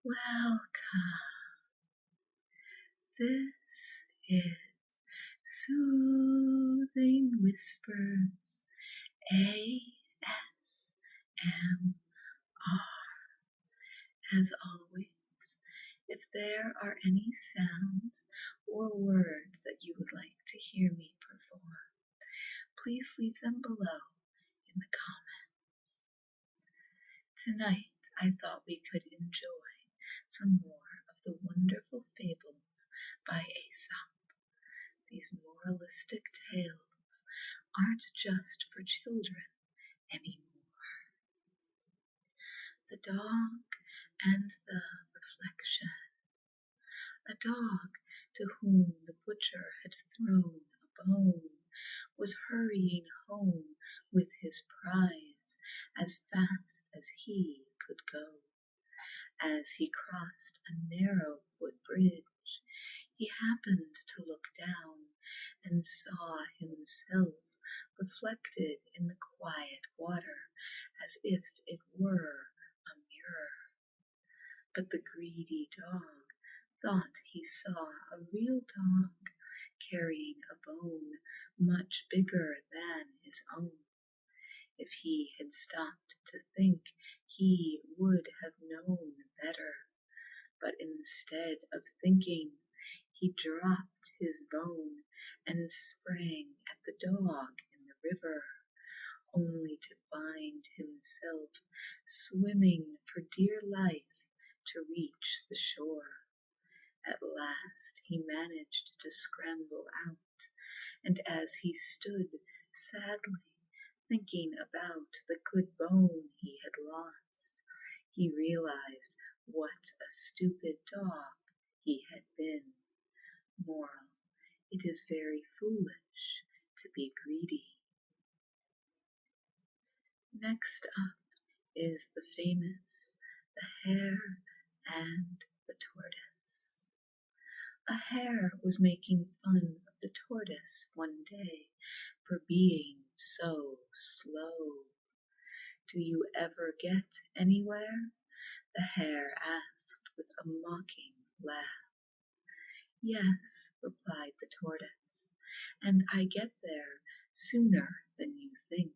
Welcome. This is Soothing Whispers ASMR. As always, if there are any sounds or words that you would like to hear me perform, please leave them below in the comments. Tonight, I thought we could enjoy some more of the wonderful fables by Aesop. These moralistic tales aren't just for children anymore. The Dog and the Reflection. A dog to whom the butcher had thrown a bone was hurrying home with his prize as fast as he could go. As he crossed a narrow footbridge, he happened to look down and saw himself reflected in the quiet water as if it were a mirror. But the greedy dog thought he saw a real dog carrying a bone much bigger than his own. If he had stopped to think, he would have known better. But instead of thinking, he dropped his bone and sprang at the dog in the river, only to find himself swimming for dear life to reach the shore. At last he managed to scramble out, and as he stood sadly thinking about the good bone he had lost, he realized what a stupid dog he had been. Moral: it is very foolish to be greedy. Next up is the famous The Hare and the Tortoise. A hare was making fun of the tortoise one day for being so slow. "Do you ever get anywhere?" the hare asked with a mocking laugh. "Yes," replied the tortoise, "and I get there sooner than you think.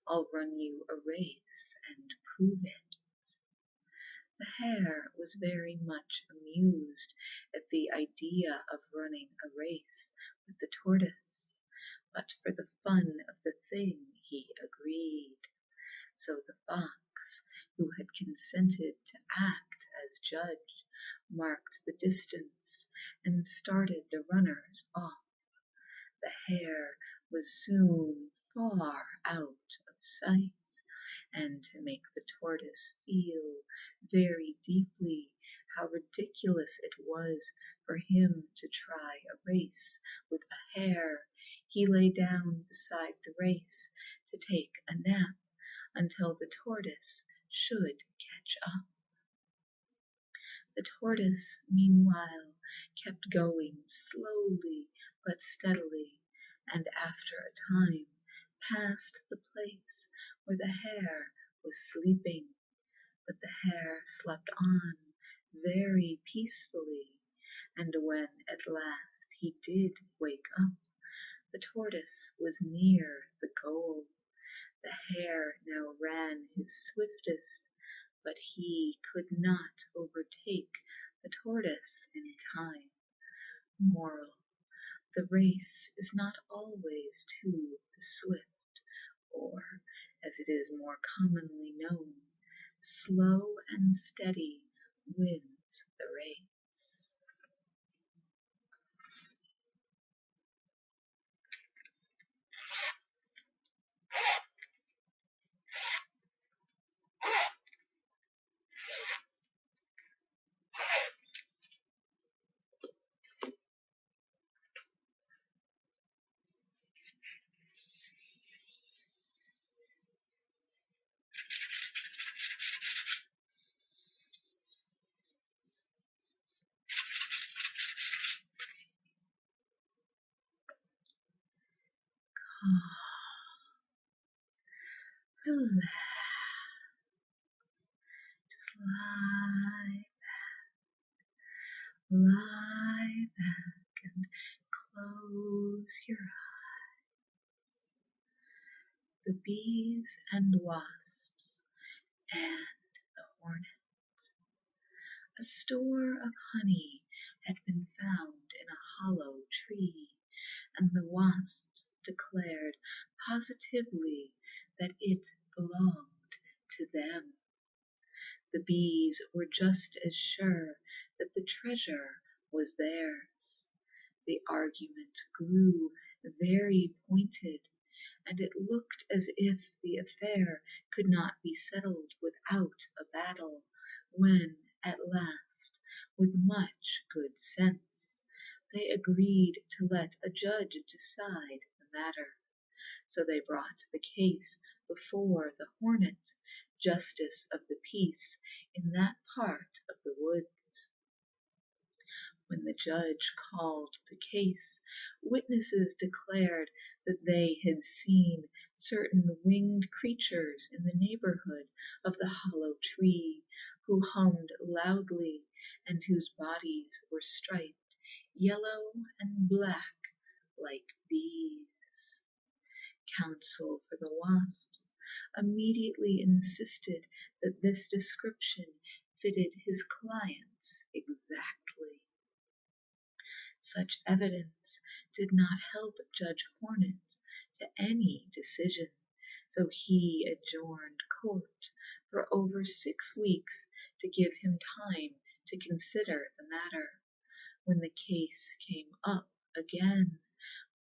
I'll run you a race and prove it." The hare was very much amused at the idea of running a race with the tortoise, but for the fun of the thing he agreed. So the fox, who had consented to act as judge, marked the distance and started the runners off. The hare was soon far out of sight, and to make the tortoise feel very deeply how ridiculous it was for him to try a race with a hare, he lay down beside the race to take a nap until the tortoise should catch up. The tortoise, meanwhile, kept going slowly but steadily, and after a time passed the place where the hare was sleeping. But the hare slept on very peacefully, and when at last he did wake up, the tortoise was near the goal. The hare now ran his swiftest, but he could not overtake the tortoise in time. Moral: the race is not always to the swift, or, as it is more commonly known, slow and steady wins the race. Relax. Just lie Lie back and close your eyes. The bees and wasps and the hornet. A store of honey had been found in a hollow tree, and the wasps declared positively that it belonged to them. The bees were just as sure that the treasure was theirs. The argument grew very pointed, and it looked as if the affair could not be settled without a battle, when, at last, with much good sense, they agreed to let a judge decide the matter. So they brought the case before the Hornet, justice of the peace in that part of the woods. When the judge called the case, witnesses declared that they had seen certain winged creatures in the neighborhood of the hollow tree, who hummed loudly and whose bodies were striped yellow and black like bees. Counsel for the wasps immediately insisted that this description fitted his clients exactly. Such evidence did not help Judge Hornet to any decision, so he adjourned court for over 6 weeks to give him time to consider the matter. When the case came up again,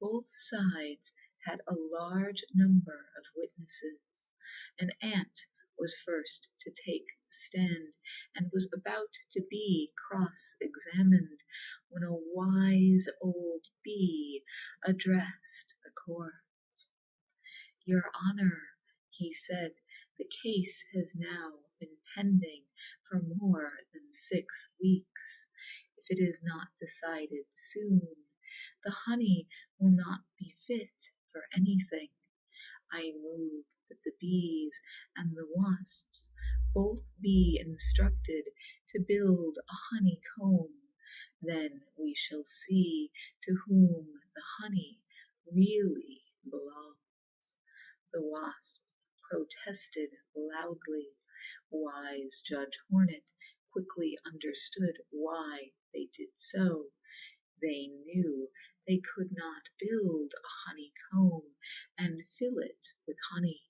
both sides had a large number of witnesses. An ant was first to take the stand, and was about to be cross-examined, when a wise old bee addressed the court. "Your Honor," he said, "the case has now been pending for more than 6 weeks. If it is not decided soon, the honey will not be fit for anything. I move that the bees and the wasps both be instructed to build a honeycomb. Then we shall see to whom the honey really belongs." The wasps protested loudly. Wise Judge Hornet quickly understood why they did so. They knew they could not build a honeycomb and fill it with honey.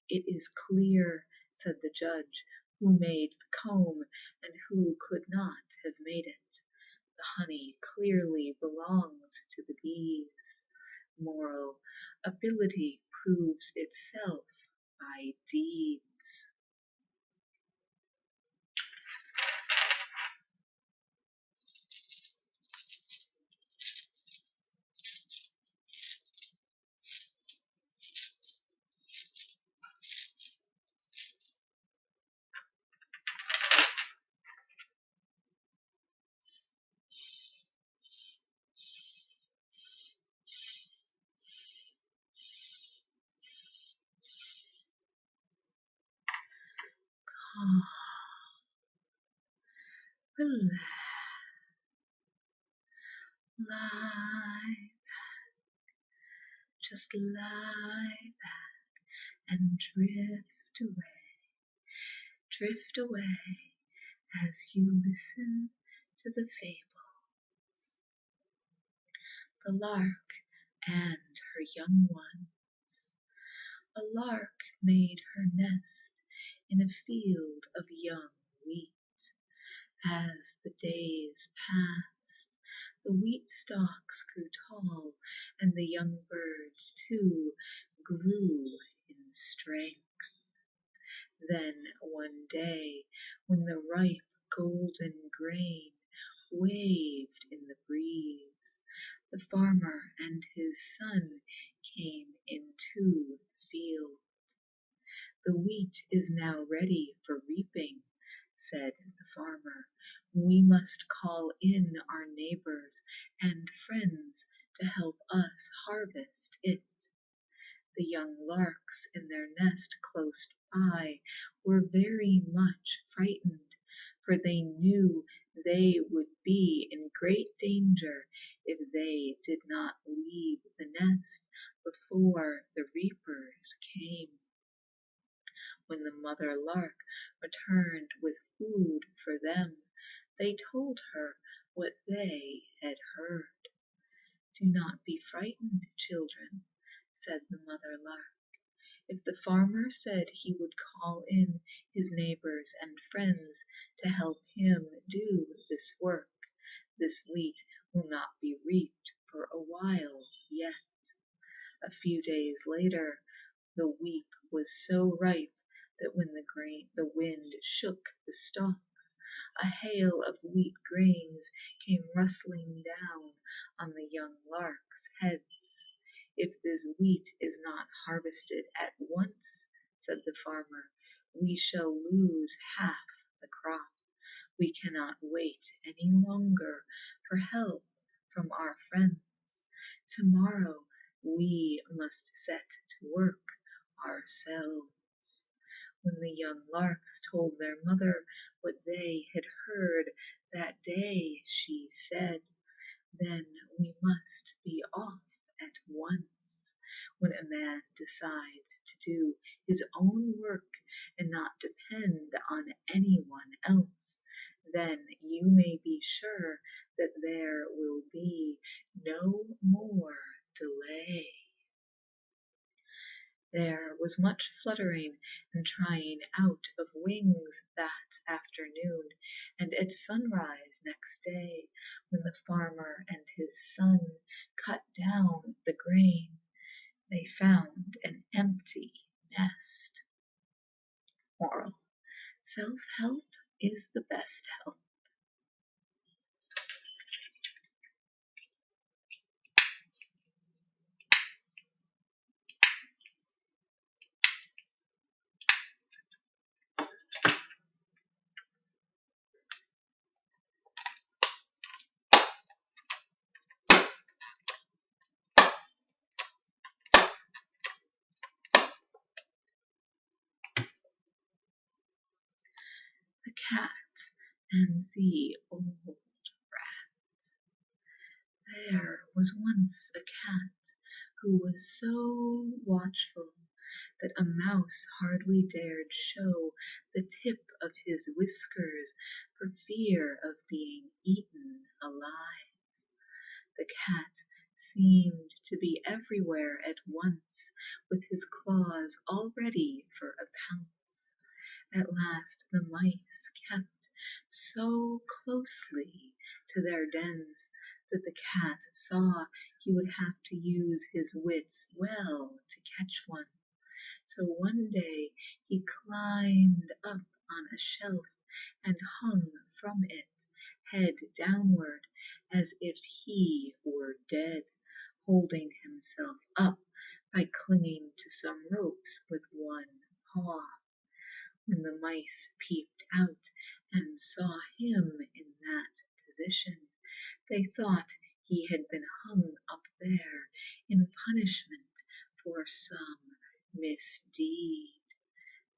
"It is clear," said the judge, "who made the comb and who could not have made it. The honey clearly belongs to the bees." Moral: ability proves itself by deeds. Relax, lie, just lie back and drift away. Drift away as you listen to the fables. The Lark and her young ones. A lark made her nest in a field of young wheat. As the days passed, the wheat stalks grew tall, and the young birds, too, grew in strength. Then one day, when the ripe golden grain waved in the breeze, the farmer and his son came into the field. "The wheat is now ready for reaping," said the farmer. "We must call in our neighbors and friends to help us harvest it." The young larks in their nest close by were very much frightened, for they knew they would be great danger if they did not leave the nest before the reapers came. When the mother lark returned with food for them, they told her what they had heard. "Do not be frightened, children," said the mother lark. "If the farmer said he would call in his neighbors and friends to help him do this work, this wheat will not be reaped for a while yet." A few days later, the wheat was so ripe that when the wind shook the stalks, a hail of wheat grains came rustling down on the young larks' heads. "If this wheat is not harvested at once," said the farmer, "we shall lose half the crop. We cannot wait any longer for help from our friends. Tomorrow we must set to work ourselves." When the young larks told their mother what they had heard that day, she said, "Then we must be off at once. When a man decides to do his own work and not depend on anyone else, then you may be sure that there will be no more delay." There was much fluttering and trying out of wings that afternoon, and at sunrise next day, when the farmer and his son cut down the grain, they found an empty nest. Moral: self-help is the best help. The Cat and the Old Rat. There was once a cat who was so watchful that a mouse hardly dared show the tip of his whiskers for fear of being eaten alive. The cat seemed to be everywhere at once, with his claws all ready for a pounce. At last the mice kept so closely to their dens that the cat saw he would have to use his wits well to catch one. So one day he climbed up on a shelf and hung from it, head downward, as if he were dead, holding himself up by clinging to some ropes with one paw. When the mice peeped out and saw him in that position, they thought he had been hung up there in punishment for some misdeed.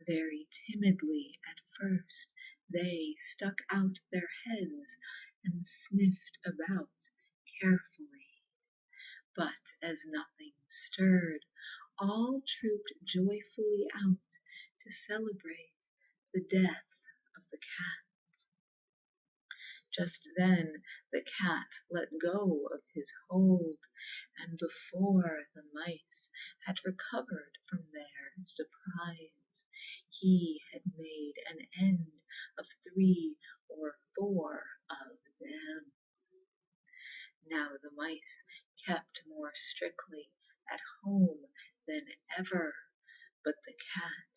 Very timidly at first they stuck out their heads and sniffed about carefully. But as nothing stirred, all trooped joyfully out to celebrate the death of the cat. Just then the cat let go of his hold, and before the mice had recovered from their surprise, he had made an end of 3 or 4 of them. Now the mice kept more strictly at home than ever, but the cat,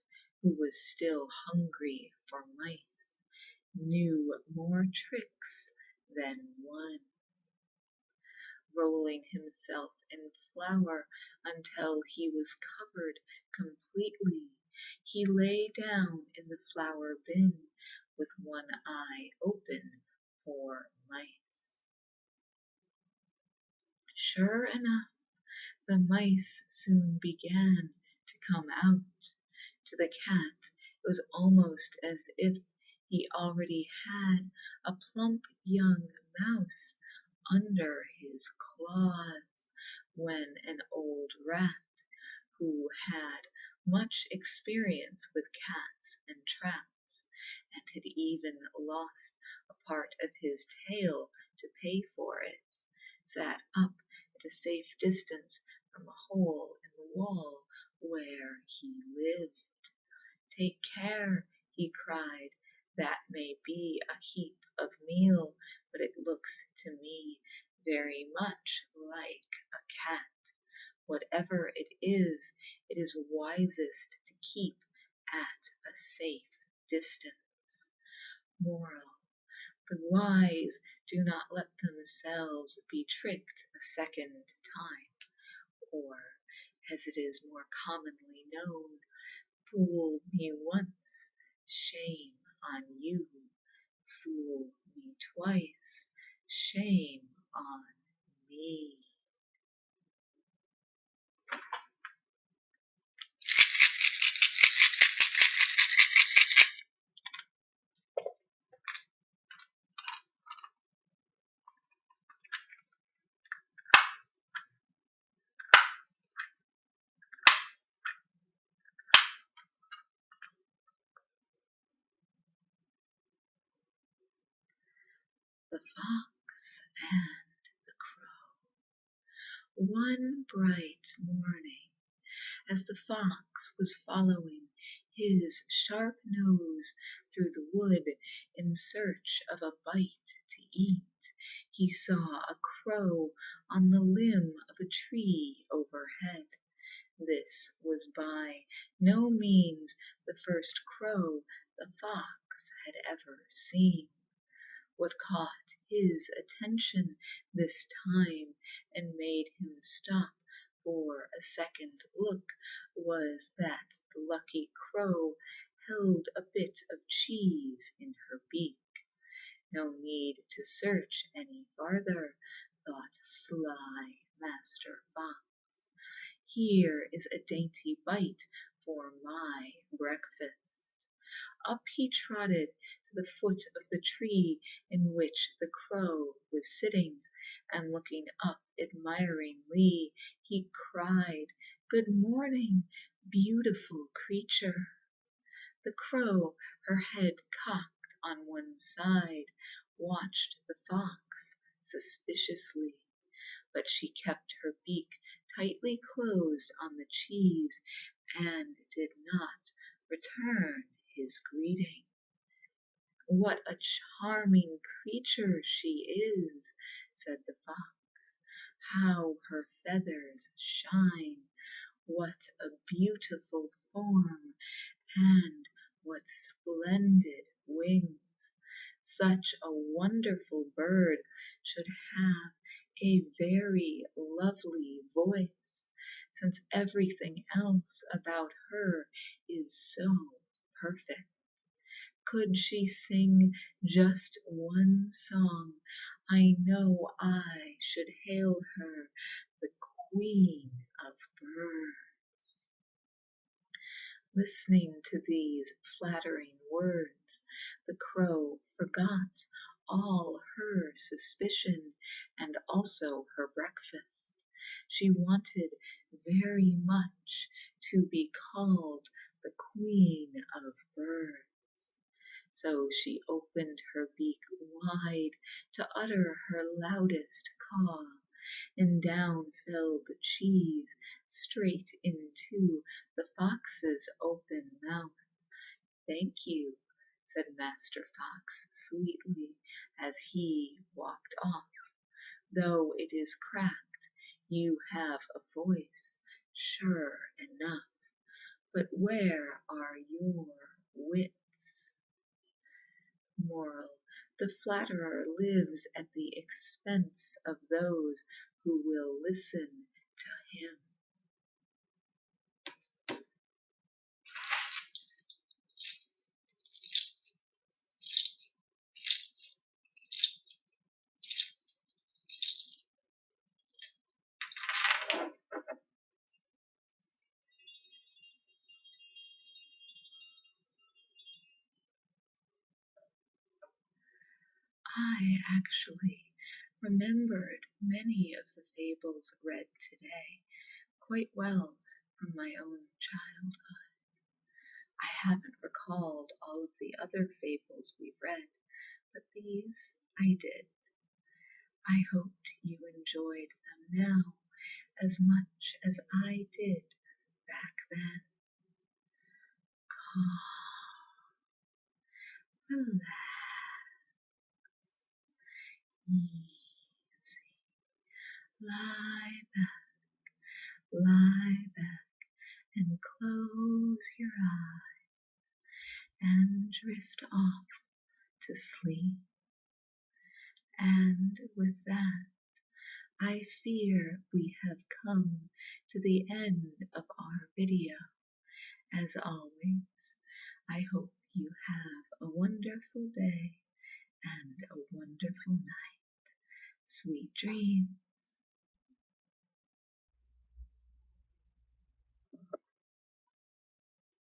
who was still hungry for mice, knew more tricks than one. Rolling himself in flour until he was covered completely, he lay down in the flour bin with one eye open for mice. Sure enough, the mice soon began to come out. To the cat it was almost as if he already had a plump young mouse under his claws when an old rat, who had much experience with cats and traps, and had even lost a part of his tail to pay for it, sat up at a safe distance from a hole in the wall where he lived. "Take care," he cried, "that may be a heap of meal, but it looks to me very much like a cat. Whatever it is wisest to keep at a safe distance." Moral: the wise do not let themselves be tricked a second time, or, as it is more commonly known, fool me once, shame on you. Fool me twice, shame on me. The Fox and the Crow. One bright morning, as the fox was following his sharp nose through the wood in search of a bite to eat, he saw a crow on the limb of a tree overhead. This was by no means the first crow the fox had ever seen. What caught his attention this time and made him stop for a second look was that the lucky crow held a bit of cheese in her beak. No need to search any farther, thought sly Master Fox. Here is a dainty bite for my breakfast. Up he trotted to the foot of the tree in which the crow was sitting, and looking up admiringly, he cried, "Good morning, beautiful creature." The crow, her head cocked on one side, watched the fox suspiciously, but she kept her beak tightly closed on the cheese and did not return his greeting. "What a charming creature she is," said the fox. "How her feathers shine! What a beautiful form, and what splendid wings! Such a wonderful bird should have a very lovely voice, since everything else about her is so perfect. Could she sing just one song, I know I should hail her the Queen of Birds." Listening to these flattering words, the crow forgot all her suspicion and also her breakfast. She wanted very much to be called the Queen of Birds. So she opened her beak wide to utter her loudest caw, and down fell the cheese straight into the fox's open mouth. "Thank you," said Master Fox sweetly as he walked off. "Though it is cracked, you have a voice, sure enough. But where are your wits?" Moral: the flatterer lives at the expense of those who will listen to him. I actually remembered many of the fables read today quite well from my own childhood. I haven't recalled all of the other fables we've read, but these I did. I hoped you enjoyed them now as much as I did back then. Calm, relax, easy. Lie back, and close your eyes and drift off to sleep. And with that, I fear we have come to the end of our video. As always, I hope you have a wonderful day and a wonderful night. Sweet dreams.